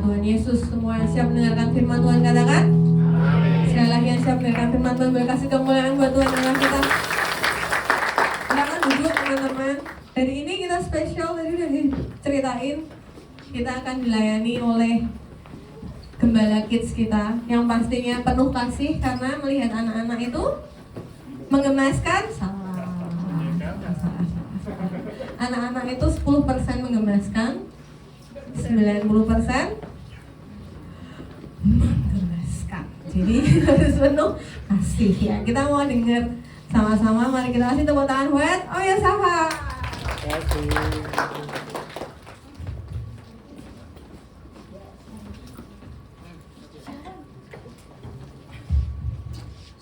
Tuhan Yesus. Semua yang siap mendengarkan firman Tuhan katakan amin. Sekali lagi yang siap mendengarkan firman Tuhan, boleh kasih kemuliaan buat Tuhan dengan kita. Silakan duduk teman-teman. Hari ini kita spesial, tadi udah diceritain, kita akan dilayani oleh Gembala Kids kita yang pastinya penuh kasih karena melihat anak-anak itu menggemaskan. Anak-anak itu 10% menggemaskan, 90% menggemaskan. Jadi harus penuh kasih ya. Kita mau dengar sama-sama, mari kita kasih tepuk tangan buat oh ya Safa.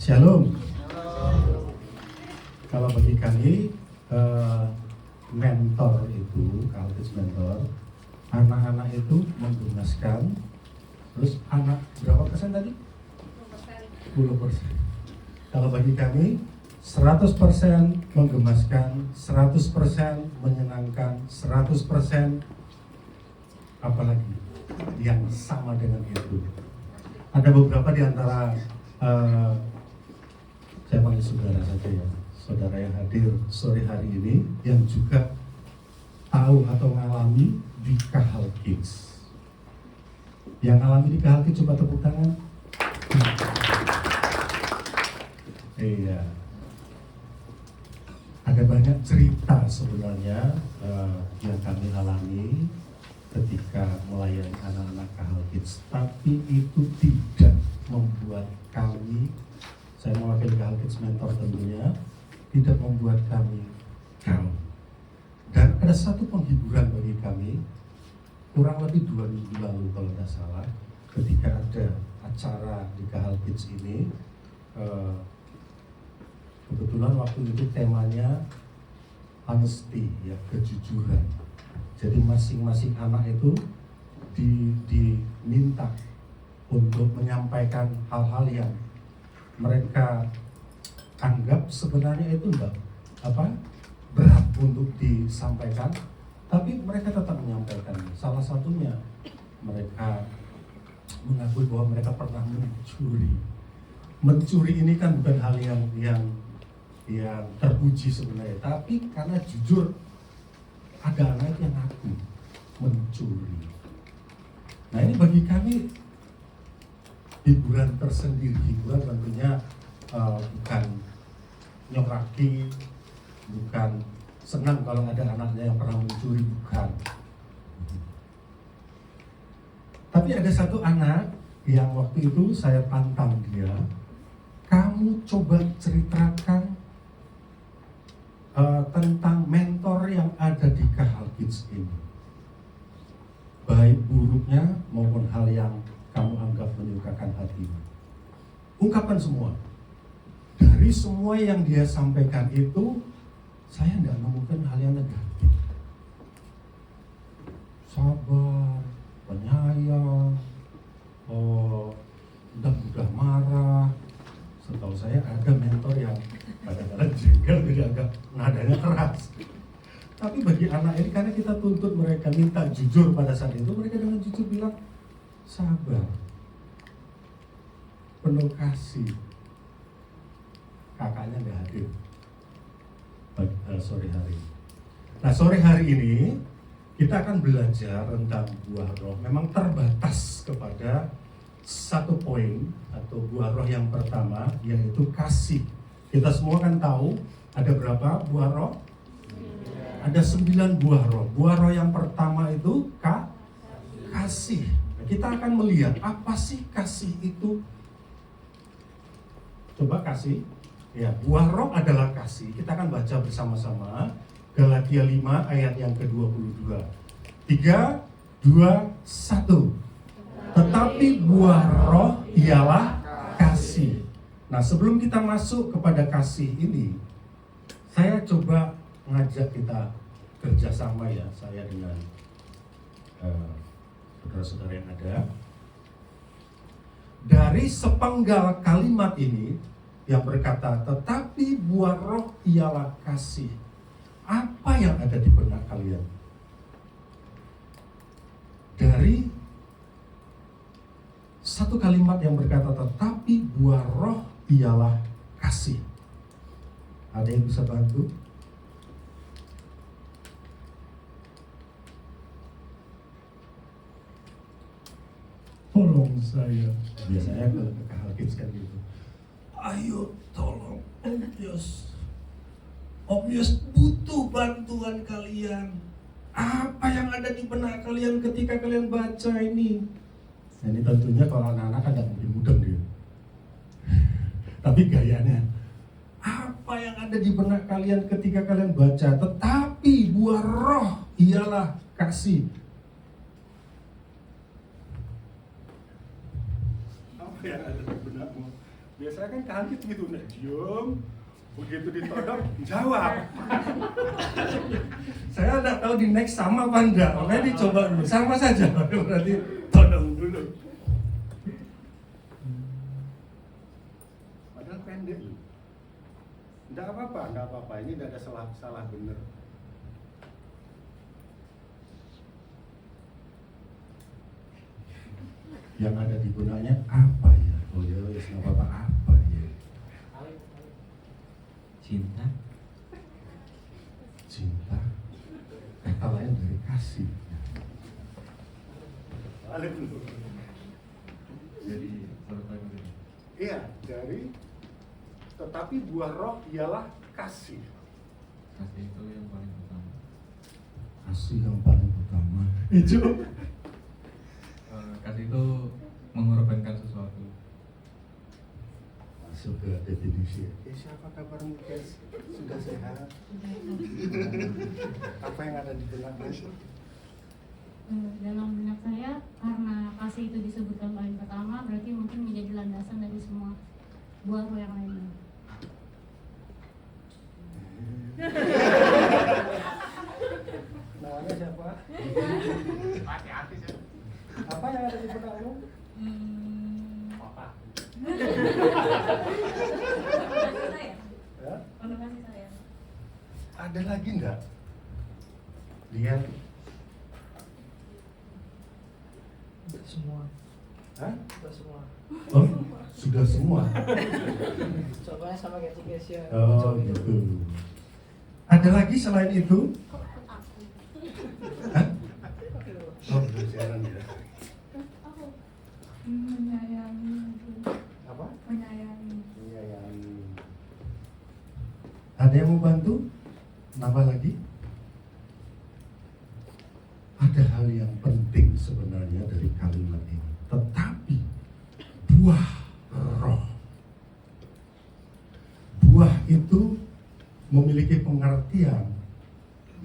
Shalom. Kalau bagi kami mentor itu, kalau mentor, anak-anak itu menggemaskan. Terus anak berapa persen tadi? 10%. Kalau bagi kami 100% menggemaskan, 100% menyenangkan, 100% apalagi yang sama dengan itu. Ada beberapa di antara saya panggil saudara saja ya, saudara yang hadir sore hari ini yang juga tahu atau mengalami di Kahal Kids. Yang alami di Kahal Kids coba tepuk tangan. Iya. Ada banyak cerita sebenarnya yang kami alami ketika melayani anak-anak Kahal Kids, tapi itu tidak membuat kami, saya mewakili Kahal Kids Mentor tentunya, tidak membuat kami down. Dan ada satu penghiburan bagi kami, kurang lebih 2 minggu lalu kalau tidak salah, ketika ada acara di Kahal Kids ini, kebetulan waktu itu temanya honesty, ya, kejujuran. Jadi masing-masing anak itu diminta untuk menyampaikan hal-hal yang mereka anggap sebenarnya itu enggak berat untuk disampaikan, tapi mereka tetap menyampaikan. Salah satunya mereka mengakui bahwa mereka pernah mencuri. Mencuri ini kan bukan hal yang terpuji sebenarnya, tapi karena jujur ada anak yang ngaku mencuri. Nah ini bagi kami hiburan tersendiri. Hiburan tentunya bukan nyoraki, bukan senang kalau ada anaknya yang pernah mencuri, bukan. Tapi ada satu anak yang waktu itu saya tantang dia, kamu coba ceritakan tentang mentor yang ada di Kahal Kids ini, baik buruknya maupun hal yang kamu anggap menyukakan hatimu. Ungkapkan semua. Dari semua yang dia sampaikan itu, saya tidak menemukan hal yang negatif. Sabar, penyayang, tidak mudah marah. Setahu saya ada mentor yang kadang-kadang jengkel, jadi agak nadanya keras. Tapi bagi anak ini, karena kita tuntut mereka minta jujur pada saat itu, mereka dengan jujur bilang sabar, penuh kasih. Kakaknya nggak hadir sore hari. Nah sore hari ini kita akan belajar tentang buah roh. Memang terbatas kepada satu poin atau buah roh yang pertama, yaitu kasih. Kita semua kan tahu ada berapa buah roh? Ada 9 buah roh. Buah roh yang pertama itu kasih. Nah, kita akan melihat apa sih kasih itu. Coba kasih. Ya, buah roh adalah kasih. Kita akan baca bersama-sama Galatia 5 ayat yang ke-22. 3, 2, 1. Tetapi buah roh ialah kasih. Nah, sebelum kita masuk kepada kasih ini, saya coba ngajak kita kerjasama ya, saya dengan saudara-saudara yang ada. Dari sepenggal kalimat ini yang berkata, tetapi buah roh ialah kasih. Apa yang ada di benak kalian? Dari satu kalimat yang berkata, tetapi buah roh ialah kasih. Ada yang bisa bantu? Tolong saya. Biasanya ke Kahal Kids kan gitu. Ayo tolong Om Yos. Om Yos butuh bantuan kalian. Apa yang ada di benak kalian ketika kalian baca ini? Nah, ini tentunya kalau anak-anak ada mungkin mudeng dia. Tapi gayanya, apa yang ada di benak kalian ketika kalian baca? Tetapi buah roh ialah kasih. Apa yang ada di benakmu? Biasanya kan kaget gitu, nek diem, begitu ditodong, jawab. Saya nggak tahu di next sama apa enggak, makanya dicoba dulu, sama saja, berarti todong dulu. Padahal pendek loh. Enggak apa-apa, ini tidak ada salah benar. Yang ada di benaknya apa ya? Oh ya, nggak apa-apa, apa ya? Cinta. Kata lain dari kasih. Jadi berapa Iya, dari tetapi buah roh ialah kasih. kasih itu yang paling utama. Kasih yang paling utama. Itu Kasih itu mengorbankan sesuatu. masuk ke definisi. Siapa kabarmu guys? Sudah sehat? Apa yang ada di benakmu? Dalam benak saya, karena kasih itu disebutkan paling pertama, berarti mungkin menjadi landasan dari semua buah roh yang lainnya. Namanya siapa? Hati-hati sih. Apa yang ada di benakmu? Apa? Ya? Penuh kasih saya. Ada lagi enggak? Lihat. Semua. Hah? Sudah semua. Oh, sudah semua. Contohnya sama kayak Cigesia. Oh, gitu. Ada lagi selain itu? Hah? Oh, siaran ya. Menyayangi. Apa? Menyayangi. Menyayangi. Ada yang mau bantu? Nambah lagi? Ada hal yang penting sebenarnya dari kalimat ini. Tetapi buah roh. Buah itu memiliki pengertian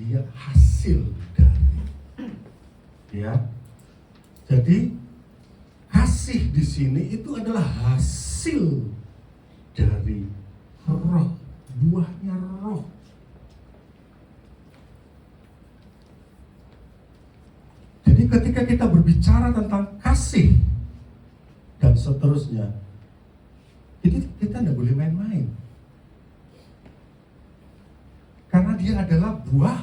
dia hasil dari. Ya. Jadi kasih di sini itu adalah hasil dari roh, buahnya roh. Jadi ketika kita berbicara tentang kasih dan seterusnya, itu kita tidak boleh main-main. Karena dia adalah buah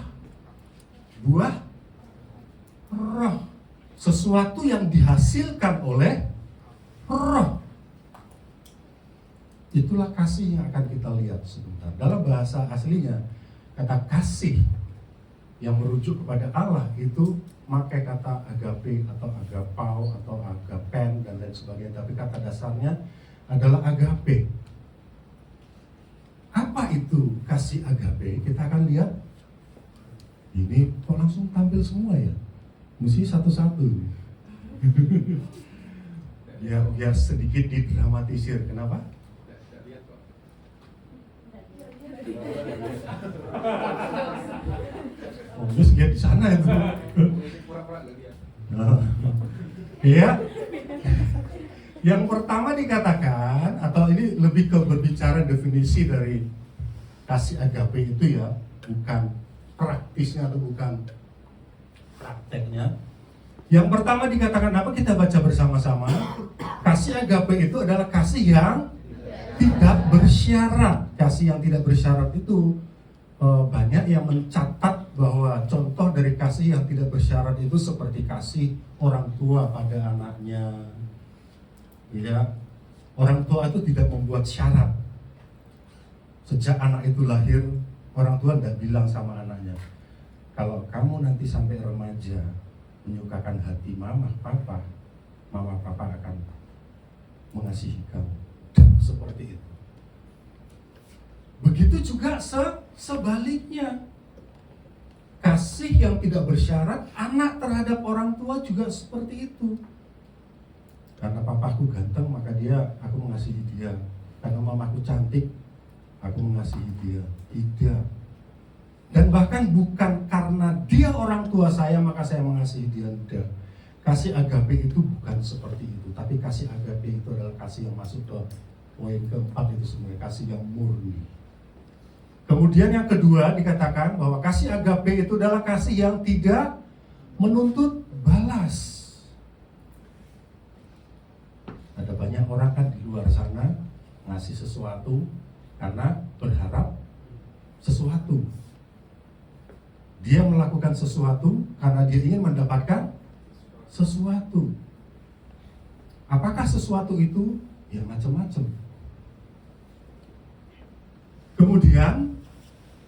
roh. Sesuatu yang dihasilkan oleh roh. Itulah kasih yang akan kita lihat sebentar. Dalam bahasa aslinya, kata kasih yang merujuk kepada Allah itu pakai kata agape atau agapau atau agapen dan lain sebagainya. Tapi kata dasarnya adalah agape. Apa itu kasih agape? Kita akan lihat. Ini kok langsung tampil semua ya? Mesti satu-satu. Biar sedikit didramatisir. Kenapa? Oh, terus dia di sana itu. Iya. Yang pertama dikatakan, atau ini lebih ke berbicara definisi dari kasih agape itu ya, bukan praktisnya atau bukan prakteknya. Yang pertama dikatakan apa? Kita baca bersama-sama. Kasih agape itu adalah kasih yang tidak bersyarat. Kasih yang tidak bersyarat itu banyak yang mencatat bahwa contoh dari kasih yang tidak bersyarat itu seperti kasih orang tua pada anaknya, Ya, orang tua itu tidak membuat syarat. Sejak anak itu lahir, orang tua tidak bilang sama anaknya, kalau kamu nanti sampai remaja menyukakan hati mama papa akan mengasihi kamu. Dan seperti itu. Begitu juga sebaliknya. Kasih yang tidak bersyarat anak terhadap orang tua juga seperti itu. Karena papaku ganteng maka aku mengasihi dia. Karena mamaku cantik, aku mengasihi dia. Tidak. Dan bahkan bukan karena dia orang tua saya maka saya mengasihi dia. Tidak. Kasih agape itu bukan seperti itu. Tapi kasih agape itu adalah kasih yang masuk ke poin keempat itu sebenarnya, kasih yang murni. Kemudian yang kedua dikatakan bahwa kasih agape itu adalah kasih yang tidak menuntut balas. Ada banyak orang kan di luar sana ngasih sesuatu karena berharap sesuatu. Dia melakukan sesuatu karena dia ingin mendapatkan sesuatu. Apakah sesuatu itu? Ya macam-macam. Kemudian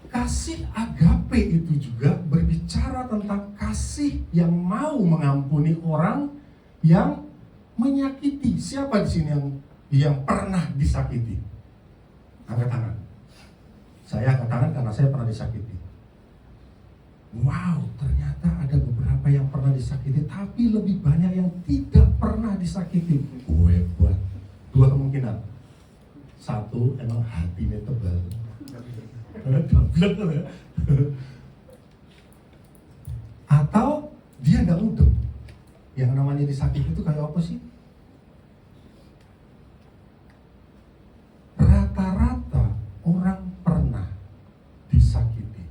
kasih agape itu juga berbicara tentang kasih yang mau mengampuni orang yang menyakiti. Siapa di sini yang pernah disakiti? Angkat tangan. Saya angkat tangan karena saya pernah disakiti. Wow, ternyata ada beberapa yang pernah disakiti, tapi lebih banyak yang tidak pernah disakiti. Hebat. Dua kemungkinan. Satu, emang hatinya tebal. Atau dia nggak mudeng. Yang namanya disakiti itu kayak apa sih? Rata-rata orang pernah disakiti.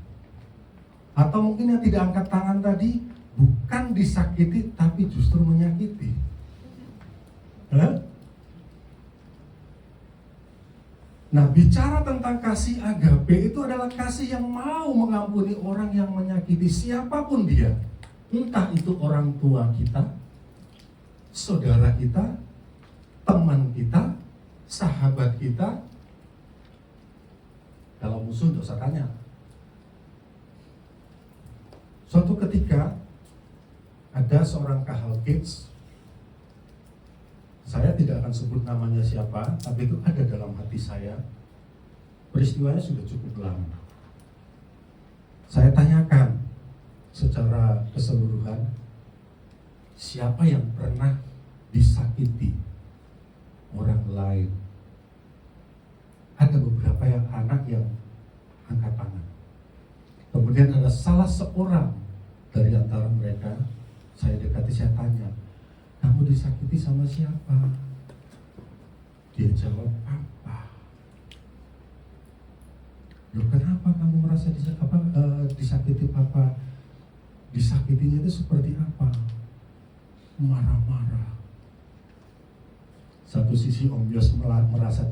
Atau mungkin yang tidak angkat tangan tadi bukan disakiti tapi justru menyakiti. Nah, bicara tentang kasih agape itu adalah kasih yang mau mengampuni orang yang menyakiti siapapun dia. Entah itu orang tua kita, saudara kita, teman kita, sahabat kita. Kalau musuh tidak usah tanya. Suatu ketika ada seorang kahal kids, saya tidak akan sebut namanya siapa, tapi itu ada dalam hati saya. Peristiwanya sudah cukup lama. Saya tanyakan secara keseluruhan, siapa yang pernah disakiti orang lain? Ada beberapa anak yang angkat tangan. Kemudian ada salah seorang dari antara mereka, saya dekati, saya tanya, kamu disakiti sama siapa? Dia jawab, papa. Loh, kenapa kamu merasa disakiti papa? Disakitinya itu seperti apa? Marah-marah. Satu sisi Om Yos merasa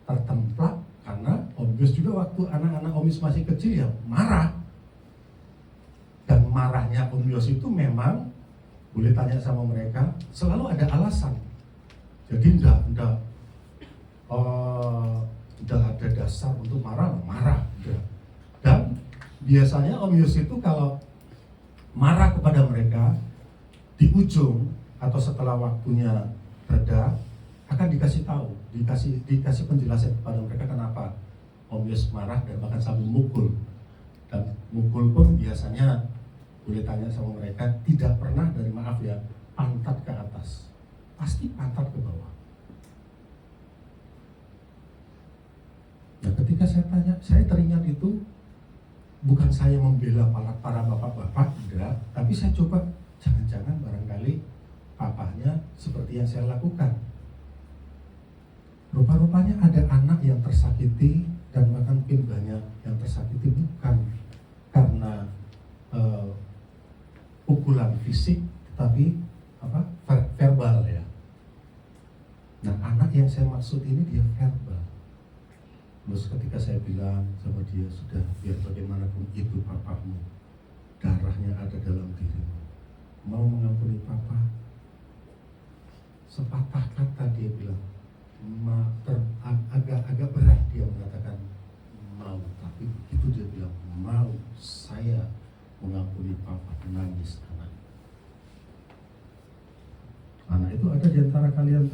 tertemplak karena Om Yos juga waktu anak-anak Om Yos masih kecil ya marah. Dan marahnya Om Yos itu memang boleh tanya sama mereka, selalu ada alasan. Jadi enggak ada dasar untuk marah. Enggak. Dan biasanya Om Yos itu kalau marah kepada mereka, di ujung atau setelah waktunya reda, akan dikasih tahu, dikasih penjelasan kepada mereka kenapa Om Yos marah dan bahkan sambil mukul. Dan mukul pun biasanya boleh tanya sama mereka, tidak pernah dari maaf ya, pantat ke atas. Pasti pantat ke bawah. Nah, ketika saya tanya, saya teringat itu bukan saya membela para bapak-bapak, enggak, tapi saya coba, jangan-jangan barangkali papahnya seperti yang saya lakukan. Rupa-rupanya ada anak yang tersakiti dan bahkan mungkin banyak yang tersakiti bukan karena pukulan fisik, tapi verbal ya. Nah, anak yang saya maksud ini dia verbal. Terus ketika saya bilang sama dia, sudah biar bagaimanapun itu papamu, darahnya ada dalam dirimu, mau mengampuni papa? sepatah kata dia bilang, agak berat dia mengatakan mau, tapi begitu dia bilang mau, saya mengampuni papa, nangis anak. Anak itu ada di antara kalian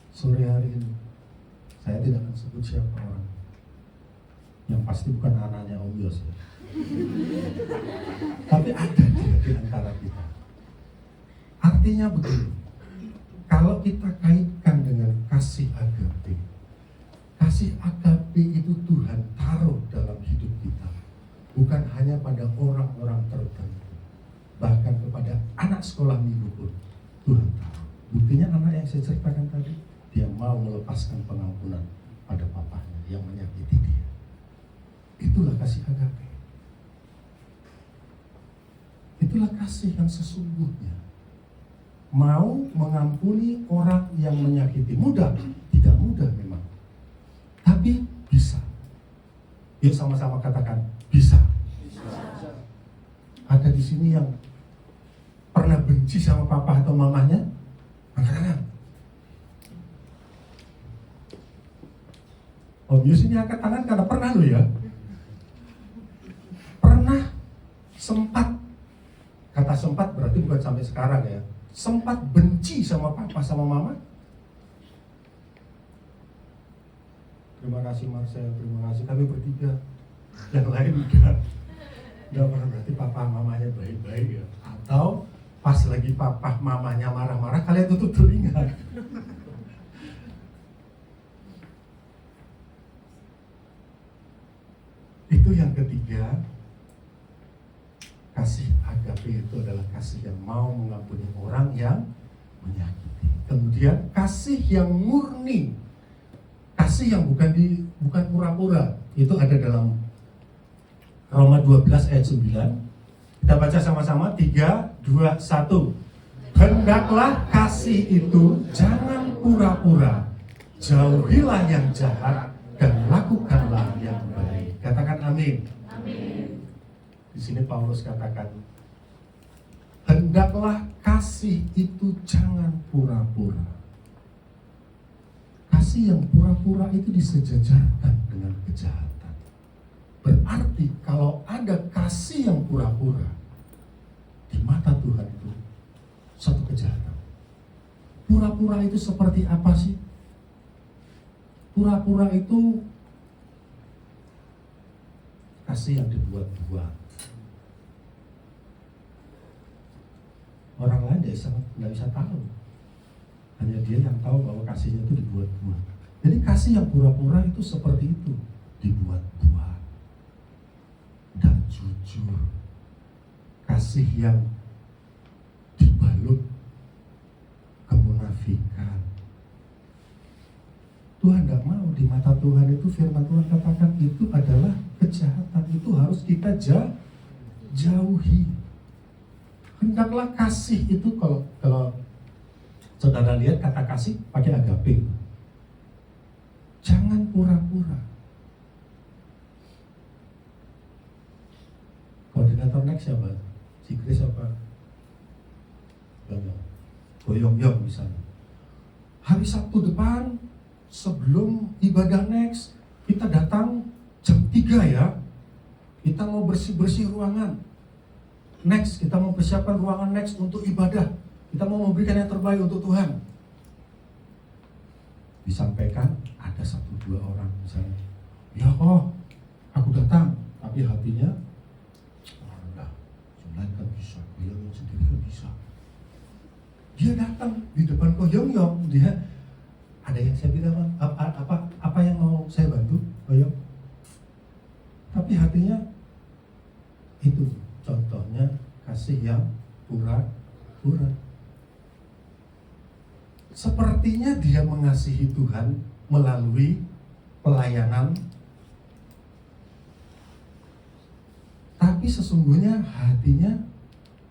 sore hari ini. Saya tidak akan sebut siapa orang. Yang pasti bukan anaknya Om Yos ya. Tapi ada dia di antara kita. Artinya begini, kalau kita kaitkan dengan kasih agape, kasih agape itu Tuhan taruh dalam hidup kita, bukan hanya pada orang-orang tertentu, bahkan kepada anak sekolah minggu pun Tuhan taruh. Buktinya anak yang saya ceritakan tadi, dia mau melepaskan pengampunan pada papanya yang menyakiti dia. Itulah kasih agape. Itulah kasih yang sesungguhnya. Mau mengampuni orang yang menyakiti. Mudah? Tidak mudah memang. Tapi bisa. Yuk sama-sama katakan, bisa. Ada di sini yang pernah benci sama papa atau mamanya? Angkat tangan. Om Yus ini angkat tangan karena pernah loh ya. Pernah, sempat. Kata sempat berarti bukan sampai sekarang ya. Sempat benci sama papa sama mama. Terima kasih Marcel, terima kasih. Kami bertiga. Yang lain enggak. Enggak pernah, berarti papa mamanya baik-baik ya. Atau pas lagi papa mamanya marah-marah, kalian tutup telinga. Itu yang ketiga. Kasih agape itu adalah kasih yang mau mengampuni orang yang menyakiti. Kemudian kasih yang murni, kasih yang bukan pura-pura. Itu ada dalam Roma 12 ayat 9. Kita baca sama-sama, 3, 2, 1. Hendaklah kasih itu jangan pura-pura, jauhilah yang jahat dan lakukanlah yang baik. Katakan amin. Di sini Paulus katakan, hendaklah kasih itu jangan pura-pura. Kasih yang pura-pura itu disejajarkan dengan kejahatan. Berarti kalau ada kasih yang pura-pura, di mata Tuhan itu satu kejahatan. Pura-pura itu seperti apa sih? Pura-pura itu kasih yang dibuat-buat. Orang lain nggak bisa tahu. Hanya dia yang tahu bahwa kasihnya itu dibuat-buat. Jadi kasih yang pura-pura itu seperti itu, dibuat-buat, tidak jujur. Kasih yang dibalut kemunafikan. Tuhan tidak mau, di mata Tuhan itu firman Tuhan katakan itu adalah kejahatan. Itu harus kita jauhi. Hendaklah kasih itu, kalau saudara lihat kata kasih pakai agape. Jangan pura-pura. Koordinator next siapa? Si Chris apa? Goyong-yong misalnya. Hari Sabtu depan sebelum ibadah next, kita datang jam 3 ya. Kita mau bersih-bersih ruangan. Next, kita mau persiapkan ruangan next untuk ibadah. Kita mau memberikan yang terbaik untuk Tuhan. Disampaikan, ada 1-2 orang misalnya. Ya kok, aku datang. Tapi hatinya, enggak, yang kan bisa, Koyong sendiri kan bisa. Dia datang di depan Koyong, dia ada yang saya bilang, apa yang mau saya bantu, Koyong? Tapi hatinya, itu contohnya kasih yang pura-pura. Sepertinya dia mengasihi Tuhan melalui pelayanan, tapi sesungguhnya hatinya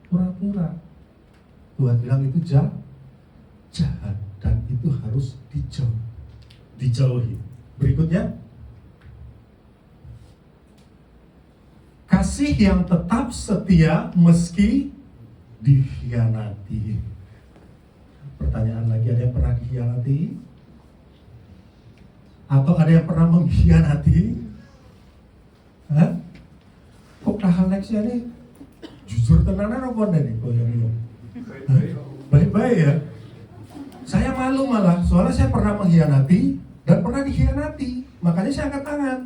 pura-pura. Tuhan bilang itu jahat dan itu harus dijauhi. Berikutnya, kasih yang tetap setia meski dikhianati. Pertanyaan lagi, ada yang pernah dikhianati? Atau ada yang pernah mengkhianati? Hah? Kok tahal nextnya ini jujur tenanan apa nih kok yang baik-baik ya? Saya malu malah, soalnya saya pernah mengkhianati dan pernah dikhianati, makanya saya angkat tangan.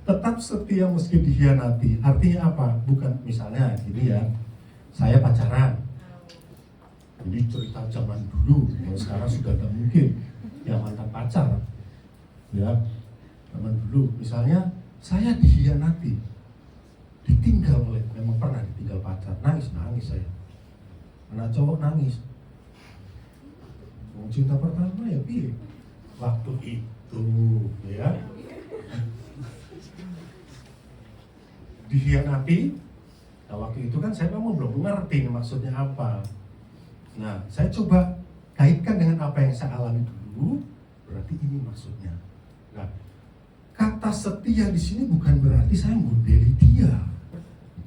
Tetap setia meski dikhianati, artinya apa? Bukan misalnya gini ya, saya pacaran. Ini cerita zaman dulu, kalau sekarang sudah tidak mungkin yang mantan pacar. Ya, zaman dulu, misalnya saya dikhianati, ditinggal oleh, memang pernah ditinggal pacar, nangis saya. Anak cowok nangis. Mau cinta pertama ya piye? Waktu itu, ya. Dikhianati. Nah, waktu itu kan saya memang belum mengerti maksudnya apa. Nah, saya coba kaitkan dengan apa yang saya alami dulu, berarti ini maksudnya. Nah, kata setia di sini bukan berarti saya membeli dia.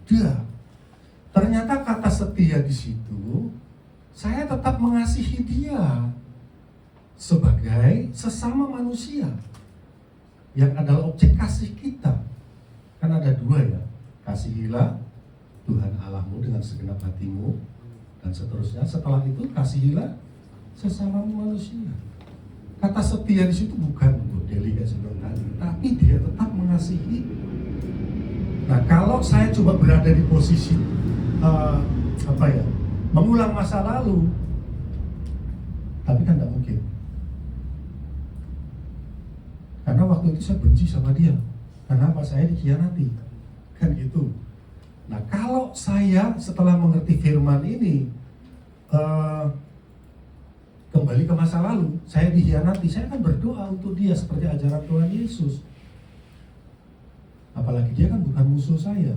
Tidak. Ternyata kata setia di situ, saya tetap mengasihi dia sebagai sesama manusia yang adalah objek kasih kita. Kan ada dua ya, kasihilah Tuhan Allahmu dengan segenap hatimu, dan seterusnya. Setelah itu kasihilah sesama manusia. Kata setia di situ bukan untuk delegasi tadi, tapi dia tetap mengasihi. Nah, kalau saya coba berada di posisi mengulang masa lalu, tapi kan tidak mungkin. Karena waktu itu saya benci sama dia. Kenapa? Saya dikhianati. Kan gitu. Nah, kalau saya setelah mengerti firman ini kembali ke masa lalu, saya dikhianati, saya akan berdoa untuk dia seperti ajaran Tuhan Yesus. Apalagi dia kan bukan musuh saya.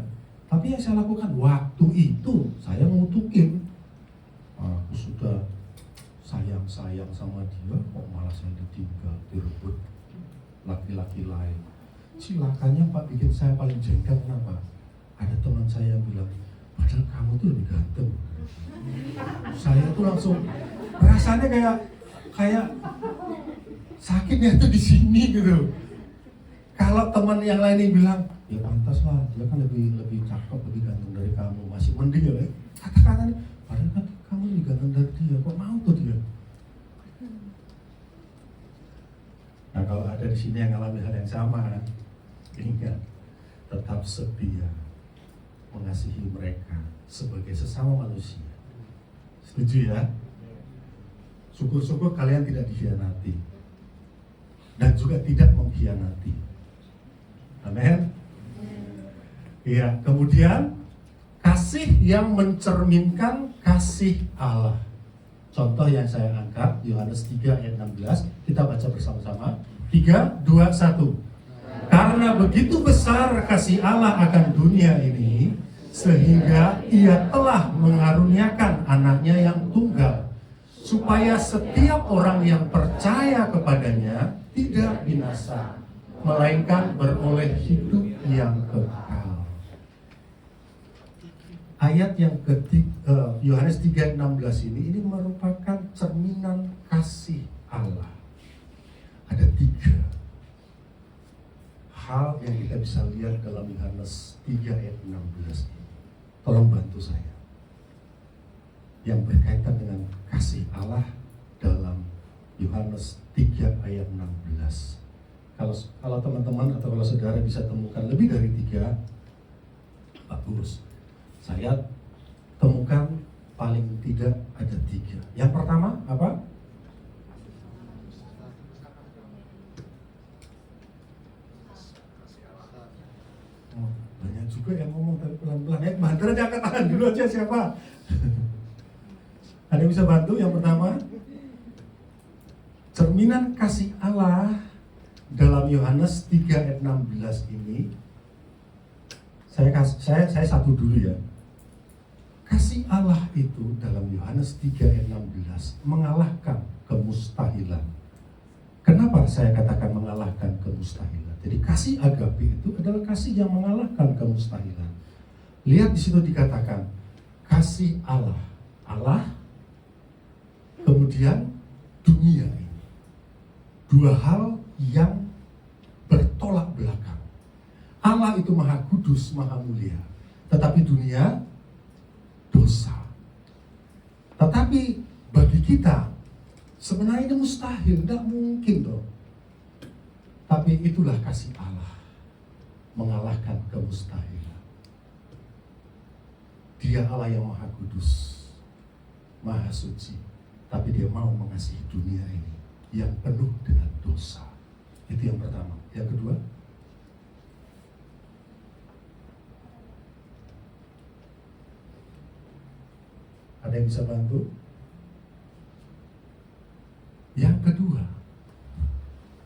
Tapi yang saya lakukan waktu itu, saya mengutukin. Aku sudah sayang sama dia, kok malah saya ditinggal, direbut laki-laki lain. Silakannya Pak bikin saya paling jengkel. Kenapa? Ada teman saya yang bilang, padahal kamu tuh lebih ganteng. Saya tuh langsung rasanya kayak sakitnya tuh di sini gitu. Kalau teman yang lain yang bilang, ya pantas lah, dia kan lebih cakep, lebih ganteng dari kamu, masih mending ya. Kata-kata nih, padahal kan kamu lebih ganteng dari dia, kok mau tuh dia? Nah, kalau ada di sini yang ngalami hal yang sama, ingat, tetap setia mengasihi mereka sebagai sesama manusia. Setuju ya? Syukur-syukur kalian tidak dikhianati dan juga tidak mengkhianati. Amin. Iya, kemudian kasih yang mencerminkan kasih Allah. Contoh yang saya angkat, Yohanes 3 ayat 16, kita baca bersama-sama. 3, 2, 1. Karena begitu besar kasih Allah akan dunia ini, sehingga Ia telah mengaruniakan anaknya yang tunggal, supaya setiap orang yang percaya kepadanya tidak binasa, melainkan beroleh hidup yang kekal. Ayat yang ketiga, Yohanes 3:16 ini merupakan cerminan kasih Allah. Ada 3 hal yang kita bisa lihat dalam Yohanes 3 ayat 16 ini. Tolong bantu saya. Yang berkaitan dengan kasih Allah dalam Yohanes 3 ayat 16. Kalau teman-teman atau kalau saudara bisa temukan lebih dari 3, bagus. Saya temukan paling tidak ada 3. Yang pertama apa? Oh, banyak juga yang ngomong tapi pelan-pelan. Ya, bantu aja, angkat tangan dulu aja siapa? Ada yang bisa bantu? Yang pertama, cerminan kasih Allah dalam Yohanes 3 ayat 16 ini, saya satu dulu ya. Kasih Allah itu dalam Yohanes 3 ayat 16 mengalahkan kemustahilan. Kenapa saya katakan mengalahkan kemustahilan? Jadi kasih agape itu adalah kasih yang mengalahkan kemustahilan. Lihat di situ dikatakan, kasih Allah. Allah, kemudian dunia ini. Dua hal yang bertolak belakang. Allah itu maha kudus, maha mulia. Tetapi dunia, dosa. Tetapi bagi kita, sebenarnya ini mustahil, tidak mungkin dong. Tapi itulah kasih Allah, mengalahkan kemustahilan. Dia Allah yang maha kudus, maha suci. Tapi dia mau mengasihi dunia ini yang penuh dengan dosa. Itu yang pertama. Yang kedua, ada yang bisa bantu? Yang kedua,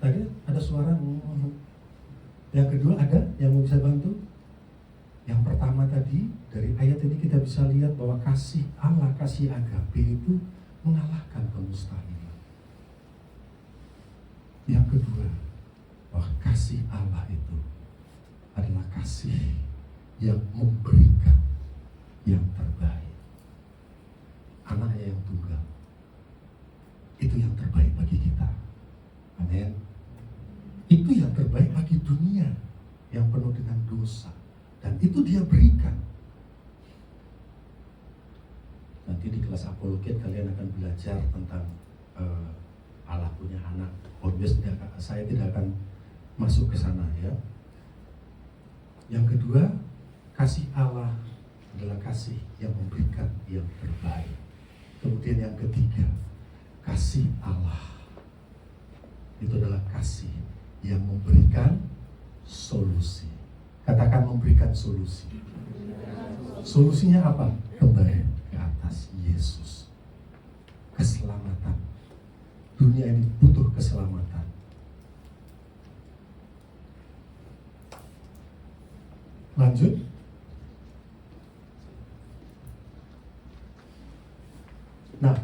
tadi ada suara. Yang kedua ada yang mau bisa bantu? Yang pertama tadi, dari ayat ini kita bisa lihat bahwa kasih Allah, kasih agape itu mengalahkan kemustahilan. Yang kedua, bahwa kasih Allah itu adalah kasih yang memberikan yang terbaik. Anaknya yang tunggal, itu yang terbaik bagi kita. Amin. Itu yang terbaik bagi dunia yang penuh dengan dosa. Dan itu dia berikan. Nanti di kelas apologet kalian akan belajar tentang Allah punya anak. Saya tidak akan masuk ke sana ya. Yang kedua, kasih Allah adalah kasih yang memberikan yang terbaik. Kemudian yang ketiga, kasih Allah itu adalah kasih yang memberikan solusi. Katakan memberikan solusi. Solusinya apa? Kembali ke atas Yesus. Keselamatan. Dunia ini butuh keselamatan. Lanjut. Nah,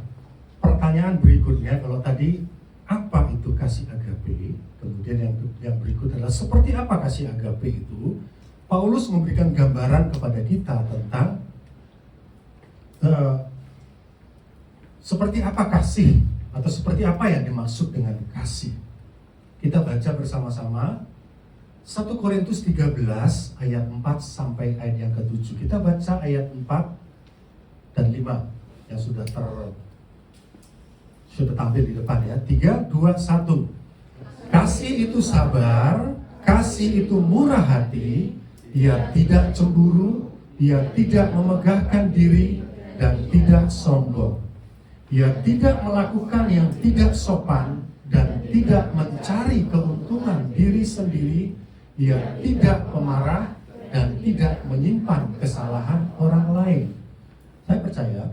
pertanyaan berikutnya, kalau tadi apa itu kasih agape, kemudian yang berikut adalah seperti apa kasih agape itu. Paulus memberikan gambaran kepada kita tentang seperti apa kasih, atau seperti apa yang dimaksud dengan kasih. Kita baca bersama-sama 1 Korintus 13 ayat 4 sampai ayat yang ke-7. Kita baca ayat 4 dan 5 yang sudah tampil di depan ya. 3, 2, 1. Kasih itu sabar, kasih itu murah hati, ia tidak cemburu, ia tidak memegahkan diri dan tidak sombong. Ia tidak melakukan yang tidak sopan dan tidak mencari keuntungan diri sendiri. Ia tidak pemarah dan tidak menyimpan kesalahan orang lain. Saya percaya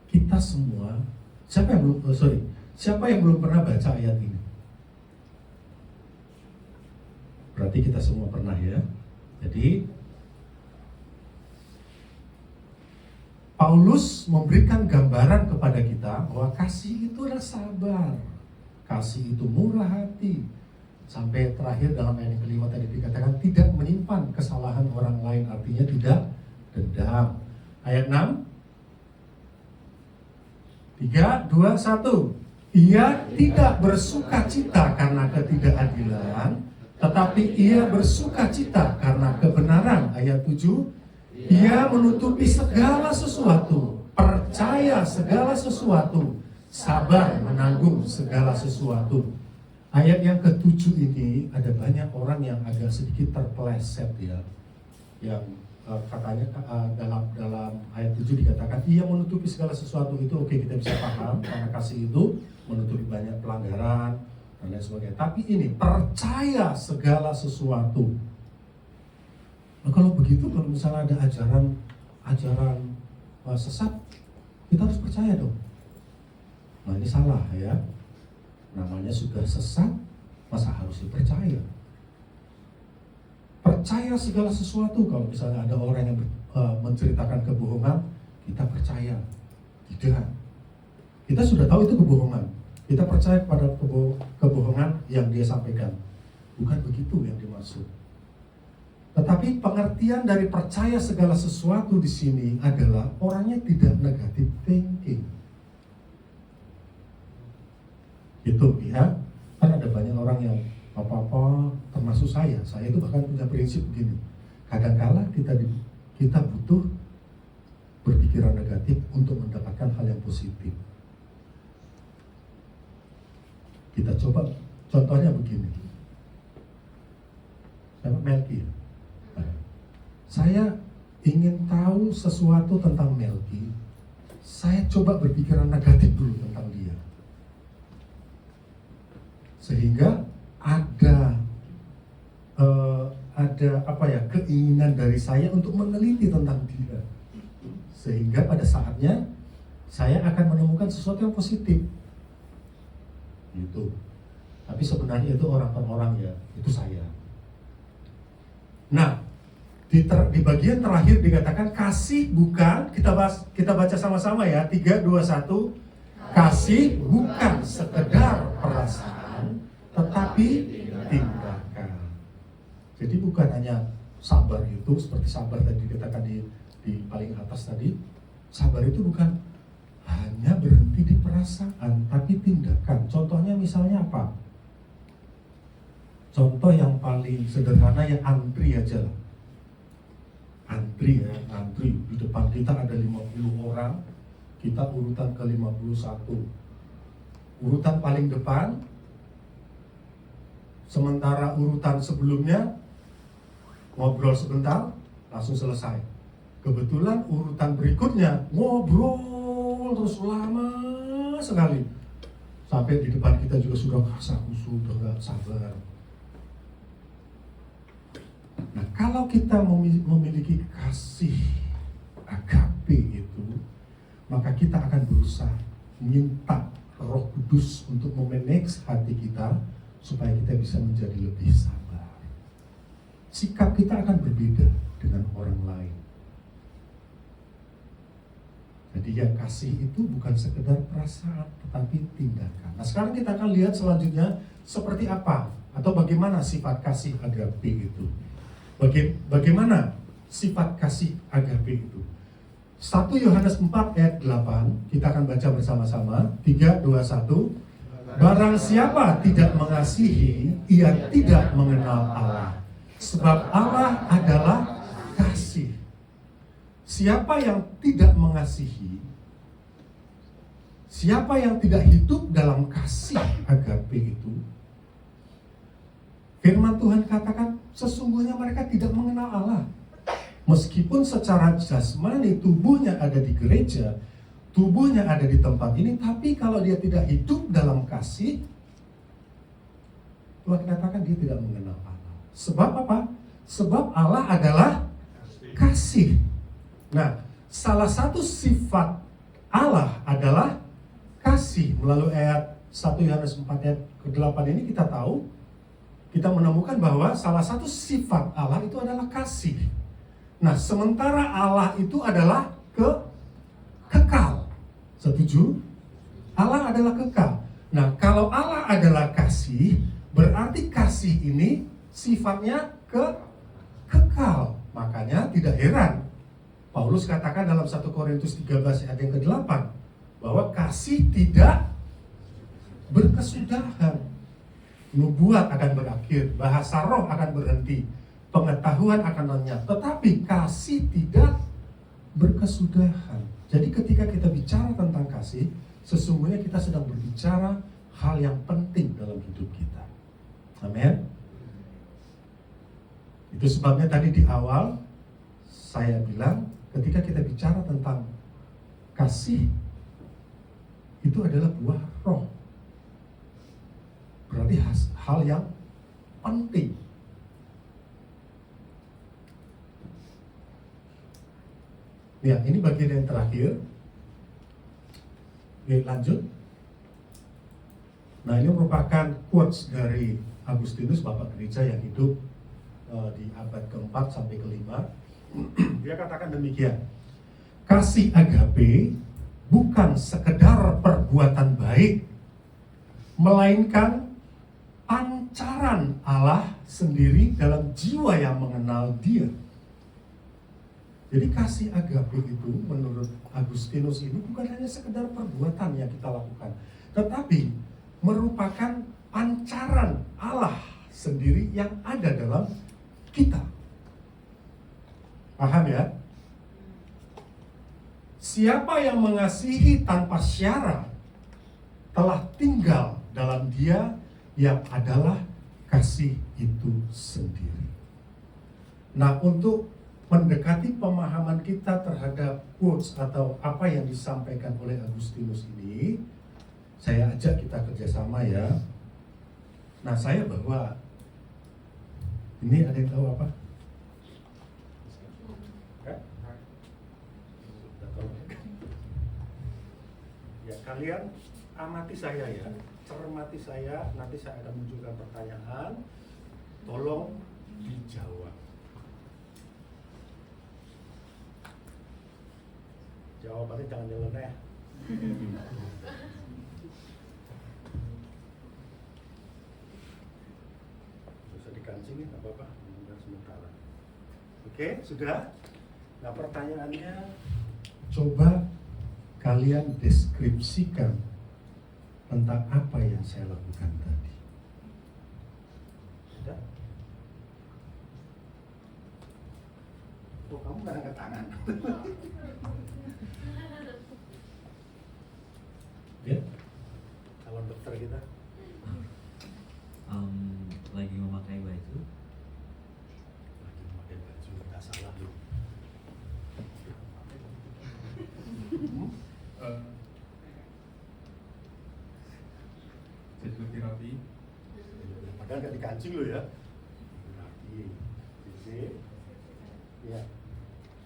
kita semua, siapa yang belum pernah baca ayat ini? Berarti kita semua pernah ya. Jadi Paulus memberikan gambaran kepada kita bahwa kasih itu adalah sabar, kasih itu murah hati. Sampai terakhir dalam ayat yang kelima tadi dikatakan tidak menyimpan kesalahan orang lain, artinya tidak dendam. Ayat 6, 3, 2, 1. Ia tidak bersuka cita karena ketidakadilan, tetapi ia bersuka cita karena kebenaran. Ayat 7. Ia menutupi segala sesuatu, percaya segala sesuatu, sabar menanggung segala sesuatu. Ayat yang ke-7 ini ada banyak orang yang agak sedikit terpeleset ya. Yang katanya dalam ayat 7 dikatakan ia menutupi segala sesuatu. Itu oke, kita bisa paham karena kasih itu menutupi banyak pelanggaran dan lain sebagainya. Tapi ini percaya segala sesuatu. Nah, kalau begitu, kalau misalnya ada ajaran sesat, kita harus percaya dong. Nah, ini salah ya. Namanya sudah sesat, masa harus dipercaya? Percaya segala sesuatu. Kalau misalnya ada orang yang menceritakan kebohongan, kita percaya. Tidak. Kita sudah tahu itu kebohongan. Kita percaya kepada kebohongan yang dia sampaikan. Bukan begitu yang dimaksud. Tetapi pengertian dari percaya segala sesuatu di sini adalah orangnya tidak negatif thinking. Gitu ya. Kan ada banyak orang yang apa-apa, termasuk saya itu bahkan punya prinsip begini. Kadang-kala kita butuh berpikiran negatif untuk mendapatkan hal yang positif. Kita coba, contohnya begini. Sama Melki. Saya ingin tahu sesuatu tentang Melki. Saya coba berpikiran negatif dulu tentang dia. Sehingga ada keinginan dari saya untuk meneliti tentang dia. Sehingga pada saatnya saya akan menemukan sesuatu yang positif. Gitu. Tapi sebenarnya itu orang per orang ya, itu saya. Nah, di bagian terakhir dikatakan kasih bukan, kita baca sama-sama ya, 3, 2, 1. Kasih bukan sekedar perasaan, tetapi tindakan. Jadi bukan hanya sabar itu, seperti sabar tadi dikatakan di paling atas tadi. Sabar itu bukan hanya berhenti di perasaan, tapi tindakan. Contohnya misalnya apa? Contoh yang paling sederhana ya antri aja lah. Antri ya, antri. Di depan kita ada 50 orang, kita urutan ke 51. Urutan paling depan, sementara urutan sebelumnya ngobrol sebentar, langsung selesai. Kebetulan urutan berikutnya ngobrol terus lama sekali. Sampai di depan kita juga sudah kasak-kusuk, sudah gak sabar. Nah, kalau kita memiliki kasih agape itu, maka kita akan berusaha minta Roh Kudus untuk memanage hati kita supaya kita bisa menjadi lebih sabar. Sikap kita akan berbeda dengan orang lain. Jadi yang kasih itu bukan sekedar perasaan, tetapi tindakan. Nah, sekarang kita akan lihat selanjutnya seperti apa atau bagaimana sifat kasih agape itu. Bagaimana sifat kasih agape itu? 1 Yohanes 4 ayat 8, kita akan baca bersama-sama. 3, 2, 1. Barang siapa tidak mengasihi, ia tidak mengenal Allah. Sebab Allah adalah kasih. Siapa yang tidak mengasihi, siapa yang tidak hidup dalam kasih agape itu, firman Tuhan katakan sesungguhnya mereka tidak mengenal Allah. Meskipun secara jasmani tubuhnya ada di gereja, tubuhnya ada di tempat ini, tapi kalau dia tidak hidup dalam kasih, Tuhan katakan dia tidak mengenal Allah. Sebab apa? Sebab Allah adalah kasih. Nah, salah satu sifat Allah adalah kasih. Melalui ayat 1 Yohanes 4 ayat ke-8 ini kita tahu, kita menemukan bahwa salah satu sifat Allah itu adalah kasih. Nah, sementara Allah itu adalah kekal. Setuju? Allah adalah kekal. Nah, kalau Allah adalah kasih, berarti kasih ini sifatnya kekal. Makanya tidak heran Paulus katakan dalam 1 Korintus 13 ayat yang ke-8 bahwa kasih tidak berkesudahan. Nubuat akan berakhir, bahasa roh akan berhenti, pengetahuan akan lenyap, tetapi kasih tidak berkesudahan. Jadi ketika kita bicara tentang kasih, sesungguhnya kita sedang berbicara hal yang penting dalam hidup kita. Amin. Itu sebabnya tadi di awal saya bilang, ketika kita bicara tentang kasih, itu adalah buah roh. Berarti hal yang penting. Ya, ini bagian yang terakhir. Oke, lanjut. Nah, ini merupakan quotes dari Agustinus, Bapak Gereja yang hidup di abad ke-4 sampai ke-5. Dia katakan demikian. Kasih agape bukan sekedar perbuatan baik, melainkan pancaran Allah sendiri dalam jiwa yang mengenal Dia. Jadi kasih agape itu menurut Agustinus ini bukan hanya sekedar perbuatan yang kita lakukan, tetapi merupakan pancaran Allah sendiri yang ada dalam kita. Paham ya? Siapa yang mengasihi tanpa syarat telah tinggal dalam Dia yang adalah kasih itu sendiri. Nah, untuk mendekati pemahaman kita terhadap quotes atau apa yang disampaikan oleh Agustinus ini, saya ajak kita kerjasama ya. Nah, saya bahwa ini ada yang tahu apa? Ya, kalian amati saya ya, cermati saya, nanti saya akan munculkan pertanyaan, tolong dijawab. Jawabannya jangan nyeleneh. Bisa dikancingin, nggak apa-apa, sementara. Oke, sudah? Nah, pertanyaannya, coba kalian deskripsikan tentang apa yang saya lakukan tadi. Sudah? Oh, kamu nggak angkat tangan. Ya, calon dokter kita. Lagi memakai baju. Lagi memakai baju, nggak salah loh. Jadi lebih rapi. Padahal nggak dikancing loh ya. Rapi. Sisi. Ya.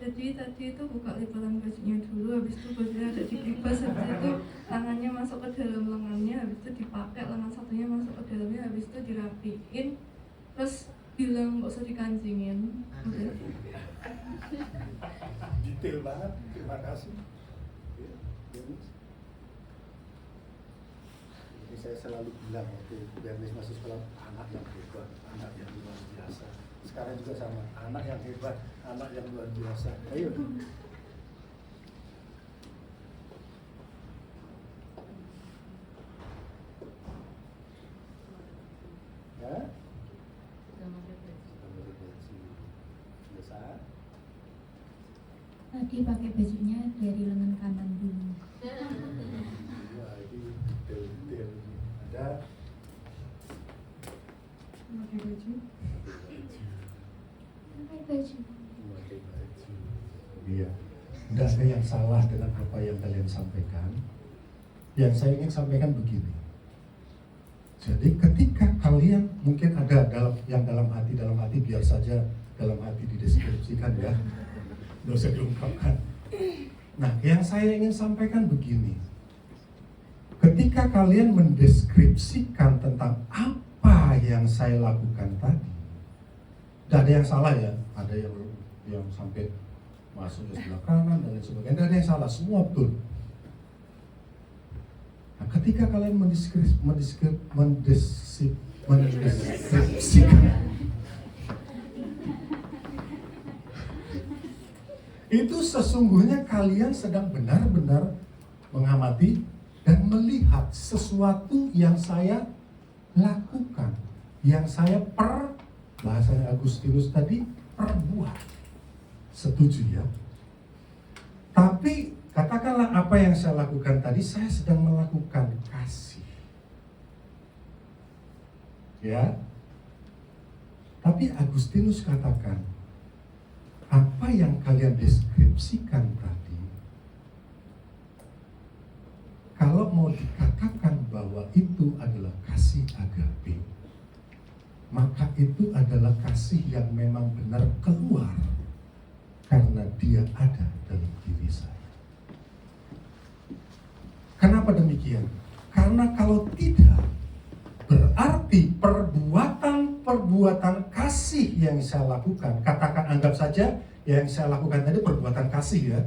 Jadi tadi itu buka liparan bajunya dulu, habis itu bajunya ada di kipas, habis itu tangannya masuk ke dalam lengannya, habis itu dipakai lengan satunya masuk ke dalamnya, habis itu dirapiin, terus bilang nggak usah dikancingin. Udah. Detail banget, terima kasih. Jadi saya selalu bilang waktu Bernis masih sekolah, anak yang hebat, anak yang luar biasa. Sekarang juga sama, anak yang hebat, anak yang luar biasa. Ayo. Ya? Biasa. Tadi pakai bajunya dari lengan kanan dulu. Wah, ini detail-detail. Ada Pakai baju. Pakai baju. memakai baju. Iya. Tidak ada yang salah dengan apa yang kalian sampaikan. Yang saya ingin sampaikan begini. Jadi ketika kalian mungkin ada dalam hati biar saja dalam hati dideskripsikan ya. Nggak usah diungkapkan. Nah, yang saya ingin sampaikan begini. Ketika kalian mendeskripsikan tentang apa yang saya lakukan tadi, tidak ada yang salah ya. Ada yang sampai masuk ke sebelah kanan dan lain sebagainya. Tidak ada yang salah, semua betul. Nah, ketika kalian mendeskripsikan itu sesungguhnya kalian sedang benar-benar mengamati dan melihat sesuatu yang saya lakukan, yang saya bahasanya Agustinus tadi, perbuat. Setuju ya? Tapi katakanlah apa yang saya lakukan tadi, saya sedang melakukan kasih. Ya. Tapi Agustinus katakan, apa yang kalian deskripsikan tadi, kalau mau dikatakan bahwa itu adalah kasih agape, maka itu adalah kasih yang memang benar keluar karena dia ada dalam diri saya. Kenapa demikian? Karena kalau tidak, berarti perbuatan kasih yang saya lakukan, katakan anggap saja yang saya lakukan tadi perbuatan kasih ya.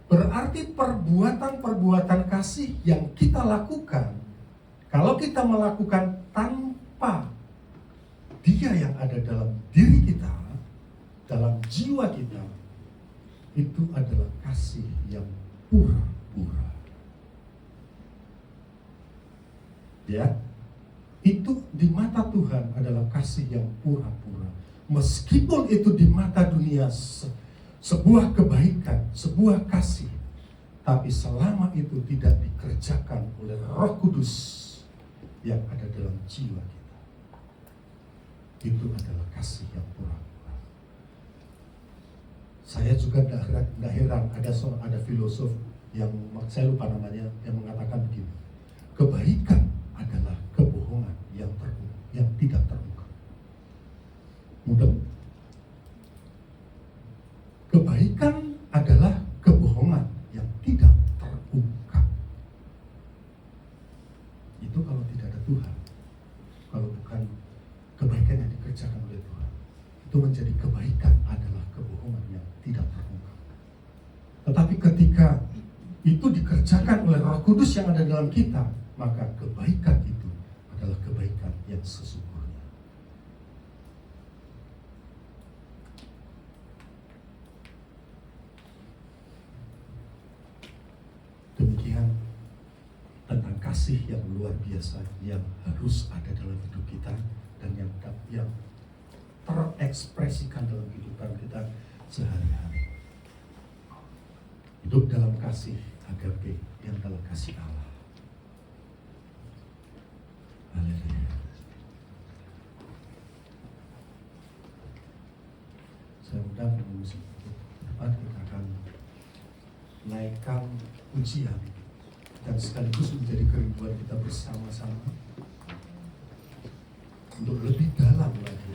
Berarti perbuatan kasih yang kita lakukan, kalau kita melakukan tanpa Dia yang ada dalam diri kita, dalam jiwa kita, itu adalah kasih yang pura-pura. Ya, itu di mata Tuhan adalah kasih yang pura-pura. Meskipun itu di mata dunia sebuah kebaikan, sebuah kasih, tapi selama itu tidak dikerjakan oleh Roh Kudus yang ada dalam jiwa kita, itu adalah kasih yang pura-pura. Saya juga tidak heran ada filosof yang saya lupa namanya yang mengatakan begini: kebaikan adalah kebohongan yang tidak terungkap. Mudah. Kebaikan adalah kebohongan yang tidak terungkap. Itu kalau tidak ada Tuhan, kalau bukan kebaikan yang dikerjakan oleh Tuhan, itu menjadi kebaikan adalah kebohongan yang tidak terungkap. Tetapi ketika itu dikerjakan oleh Roh Kudus yang ada dalam kita, maka kebaikan itu adalah kebaikan yang sesungguhnya. Demikian tentang kasih yang luar biasa yang harus ada dalam hidup kita dan yang terekspresikan dalam kehidupan kita sehari-hari. Hidup dalam kasih agape yang dalam kasih Allah. Haleluya. Saya undang musik depan, kita akan naikkan ujian dan sekaligus menjadi kerinduan kita bersama-sama untuk lebih dalam lagi